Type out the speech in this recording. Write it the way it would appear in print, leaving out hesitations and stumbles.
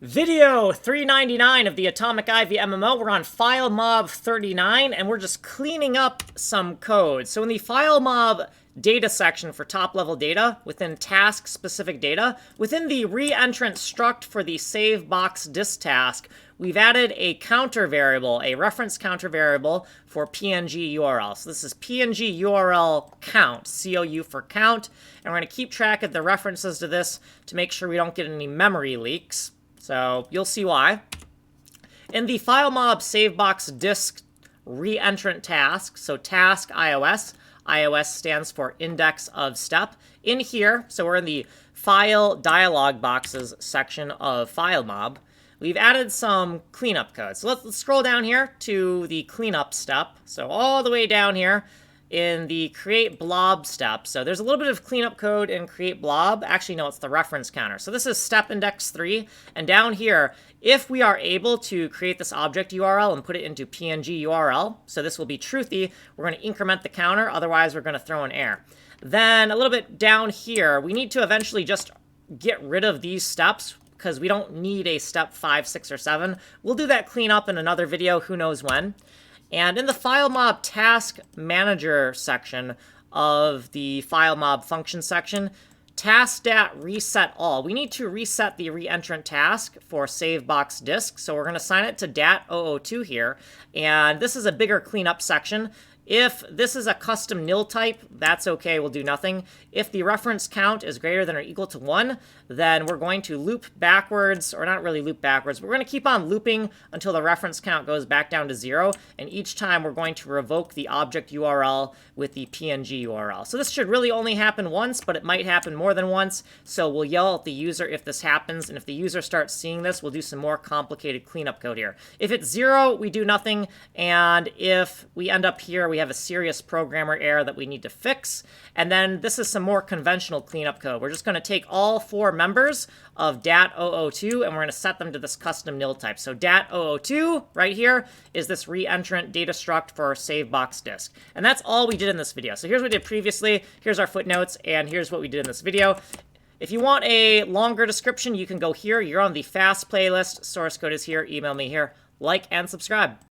Video 399 of the Atomic Ivy MMO. We're on Filemob 39, and we're just cleaning up some code. So in the Filemob data section for top-level data, within task-specific data, within the reentrant struct for the save box disk task, we've added a counter variable, a reference counter variable for PNG URL. So this is PNG URL count, COU for count, and we're going to keep track of the references to this to make sure we don't get any memory leaks. So you'll see why. In the Filemob savebox disk reentrant task, so task iOS, iOS stands for index of step. In here, so we're in the file dialog boxes section of Filemob, we've added some cleanup code. So let's scroll down here to the cleanup step. So all the way down here in the create blob step. So there's a little bit of cleanup code in create blob. Actually, no, it's the reference counter. So this is step index 3. And down here, if we are able to create this object URL and put it into PNG URL, so this will be truthy, we're going to increment the counter. Otherwise, we're going to throw an error. Then a little bit down here, we need to eventually just get rid of these steps because we don't need a step 5, 6, or 7. We'll do that cleanup in another video, who knows when. And in the Filemob task manager section of the Filemob function section, task.reset all. We need to reset the reentrant task for savebox disk. So we're going to assign it to dat002 here. And this is a bigger cleanup section. If this is a custom nil type, that's okay, we'll do nothing. If the reference count is greater than or equal to 1, then we're going to loop backwards, or not really loop backwards, but we're going to keep on looping until the reference count goes back down to 0, and each time we're going to revoke the object URL with the PNG URL. So this should really only happen once, but it might happen more than once, so we'll yell at the user if this happens, and if the user starts seeing this, we'll do some more complicated cleanup code here. If it's 0, we do nothing, and if we end up here, we have a serious programmer error that we need to fix. And then this is some more conventional cleanup code. We're just going to take all 4 members of dat002 and we're going to set them to this custom nil type. So dat002 right here is this reentrant data struct for savebox disk. And that's all we did in this video. So here's what we did previously, here's our footnotes, and here's what we did in this video. If you want a longer description, you can go here. You're on the fast playlist. Source code is here. Email me here. Like and subscribe.